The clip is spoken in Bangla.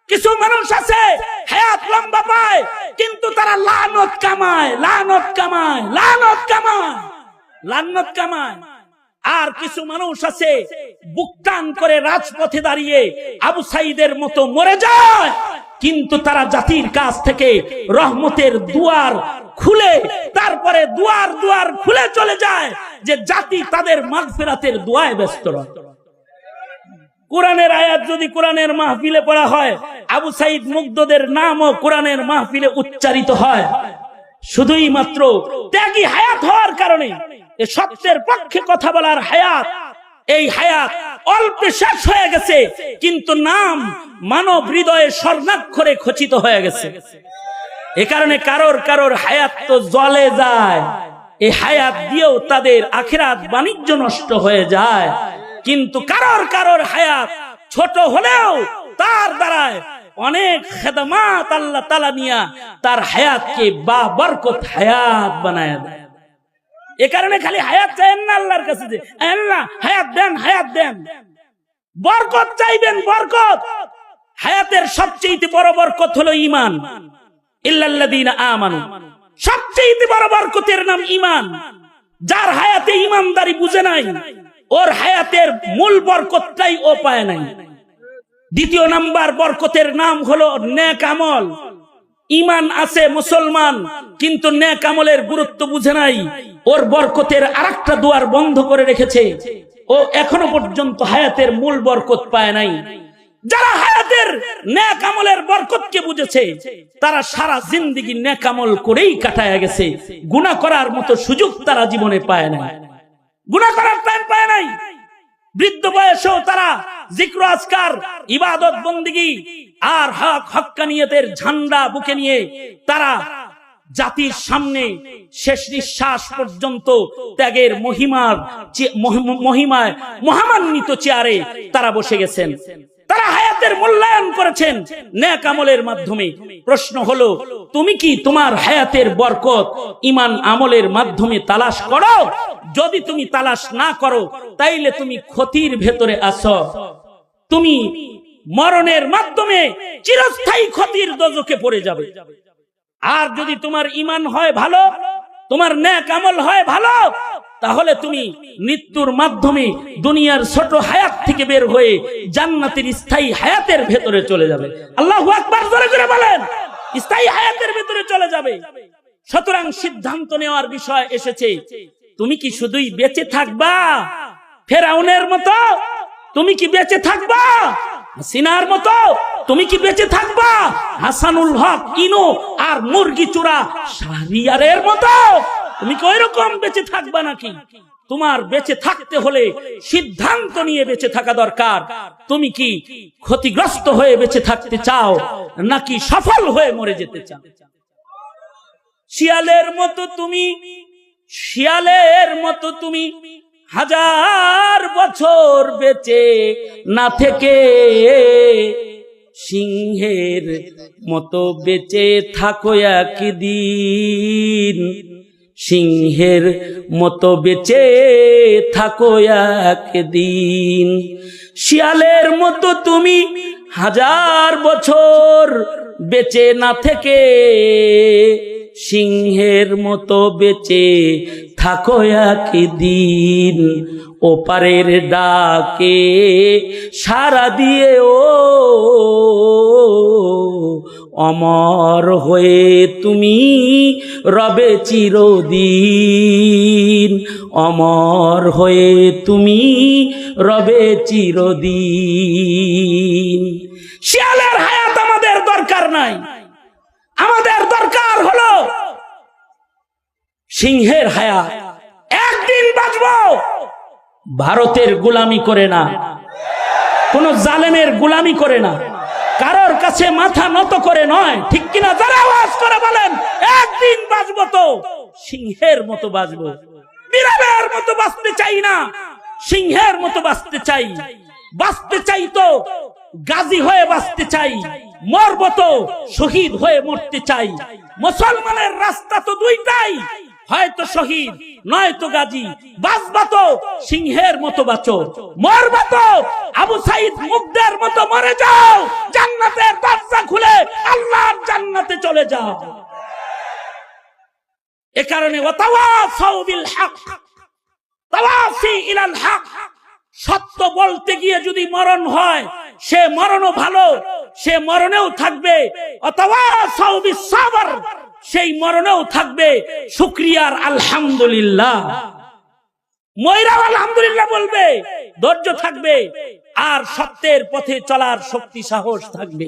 কিছু মানুষ আছে হায়াত লম্বা পায় কিন্তু তারা লানত কামায়, লানত কামায়, লানত কামায়, লানত কামায়। আর কিছু মানুষ আছে বুক টান করে রাজপথে দাঁড়িয়ে আবু সাইদের মতো মরে যায়, কিন্তু তারা জাতির কাছ থেকে রহমতের দুয়ার খুলে তারপরে দুয়ার দুয়ার খুলে চলে যায় যে জাতি তাদের মাগফিরাতের দোয়ায় ব্যস্ত রয়। কোরআনের আয়াত যদি কোরআনের মাহফিলে পড়া হয়, আবু সাইদ মুগ্ধদের নামও কোরআনের মাহফিলে উচ্চারিত হয়, শুধুই মাত্র ত্যাগী হায়াত হওয়ার কারণে। এ সত্যের পক্ষে কথা বলার হায়াত, এই হায়াত অল্পে শেষ হয়ে গেছে, কিন্তু নাম মানব হৃদয়ে স্বর্ণাক্ষরে খচিত হয়ে গেছে। এ কারণে কারোর কারোর হায়াত তো জ্বলে যায়, এই হায়াত দিয়েও তাদের আখিরাত বাণিজ্য নষ্ট হয়ে যায়। কিন্তু কারোর কারোর হায়াত ছোট হলেও তার দ্বারায় অনেক খেদমাত আল্লাহ তাআলা নিয়া তার হায়াতকে বা বরকত হায়াত বানায় দেয়। এ কারণে খালি হায়াত চাইেন না আল্লাহর কাছে যে আল্লাহ হায়াত দেন, হায়াত দেন, বরকত চাইবেন, বরকত। হায়াতের সবচেয়ে বড় বরকত হলো ঈমান। ইল্লাল্লাযীনা আমানু, সবচেয়ে বড় বরকতের নাম ঈমান। যার হায়াতে ঈমানদারি বুঝে নাই, ওর হায়াতের মূল বরকতটাই ও পায় নাই। দ্বিতীয় নাম্বার বরকতের নাম হলো নেক আমল। ঈমান আছে মুসলমান, কিন্তু নেক আমলের গুরুত্ব বুঝে নাই, ওর বরকতের আরেকটা দুয়ার বন্ধ করে রেখেছে, ও এখনো পর্যন্ত হায়াতের মূল বরকত পায় নাই। যারা হায়াতের নেক আমলের বরকতকে বুঝেছে, তারা সারা জিন্দেগি নেক আমল করেই কাটায় গেছে, গুনাহ করার মতো সুযোগ তারা জীবনে পায় নাই, গুনাহ করার টাইম পায় নাই। বৃদ্ধ বয়সেও তারা জিক্র আজকার, ইবাদত বন্দেগী আর হক হক্কানিয়তের ঝান্ডা বুকে নিয়ে তারা জাতির সামনে শেষ নিঃশ্বাস পর্যন্ত ত্যাগের মহিমায় মহামান্বিত চেয়ারে তারা বসে গেছেন। তারা হায়াতের মূল্যায়ন করেছেন নেক আমলের মাধ্যমে। প্রশ্ন হলো, তুমি কি তোমার হায়াতের বরকত ঈমান আমলের মাধ্যমে তালাশ করো? যদি তুমি তালাশ না করো, তাইলে তুমি ক্ষতির ভেতরে আছো। তুমি মরণের মাধ্যমে চিরস্থায়ী ক্ষতির দোজখে পড়ে যাবে। আর যদি তোমার ঈমান হয় ভালো, তোমার নেক আমল হয় ভালো, তাহলে তুমি মৃত্যুর মাধ্যমে দুনিয়ার ছোট হায়াত থেকে বের হয়ে জান্নাতের স্থায়ী হায়াতের ভেতরে চলে যাবে। আল্লাহু আকবার জোরে করে বলেন, স্থায়ী হায়াতের ভেতরে চলে যাবে। সুতরাং সিদ্ধান্ত নেওয়ার বিষয় এসেছে, তুমি কি শুধুই বেঁচে থাকবা ফেরাউনের মতো? তুমি কি বেঁচে থাকবা হাসিনার মতো? তুমি কি বেঁচে থাকবা হাসানুল হক ইনো আর মুরগি চূড়া শাহরিয়ারের মতো? তুমি কি ওইরকম বেঁচে থাকবা নাকি? তোমার বেঁচে থাকতে হলে সিদ্ধান্ত নিয়ে বেঁচে থাকা দরকার। তুমি কি ক্ষতিগ্রস্ত হয়ে বেঁচে থাকতে চাও, নাকি সফল হয়ে মরে যেতে চাও? শিয়ালের মতো তুমি হাজার বছর বেঁচে না থেকে সিংহের মতো বেঁচে থাকো একদিন, সিংহের মতো বেঁচে থাকো একদিন। শিয়ালের মতো তুমি হাজার বছর বেঁচে না থেকে সিংহের মতো বেঁচে থাকো একদিন। ওপারের ডাকে সাড়া দিয়ে ও অমর হয়ে তুমি রবে চিরদিন, অমর হয়ে তুমি রবে চিরদিন। শিয়ালের হায়াত আমাদের দরকার নাই, আমাদের দরকার হলো সিংহের হায়াত। একদিন বাঁচবো, ভারতের গোলামি করে না, কোন জালেমের গোলামি করে না, কারোর কাছে মাথা নত করে নয়, ঠিক কিনা? যারা আওয়াজ করে বলেন একদিন বাঁচবো, তো সিংহের মতো বাঁচবো। বিড়ালের মতো বাঁচতে চাই না, সিংহের মতো বাঁচতে চাই। বাঁচতে চাই তো গাজী হয়ে বাঁচতে চাই, মরবো তো শহীদ হয়ে মরতে চাই। মুসলমানের রাস্তা তো দুইটাই, হয়তো শহীদ নয়তো গাজী। বাঁচবা তো সিংহের মতো বাঁচো, মরবা তো আবু সাইদ মুগ্ধের মতো মরে যাও, জান্নাতের যাও। এ কারণে ওয়াতাওয়াসাউ বিল হক, তাওয়াসি ইলাল হক, সত্য বলতে গিয়ে যদি মরণ হয় সে মরণও ভালো, সে মরণেও থাকবে ওয়াতাওয়াসাউ বিস সাবর, সেই মরণেও থাকবে শুকরিয়ার আলহামদুলিল্লাহ। ময়রাও আলহামদুলিল্লাহ বলবে, ধৈর্য থাকবে আর সত্যের পথে চলার শক্তি সাহস থাকবে।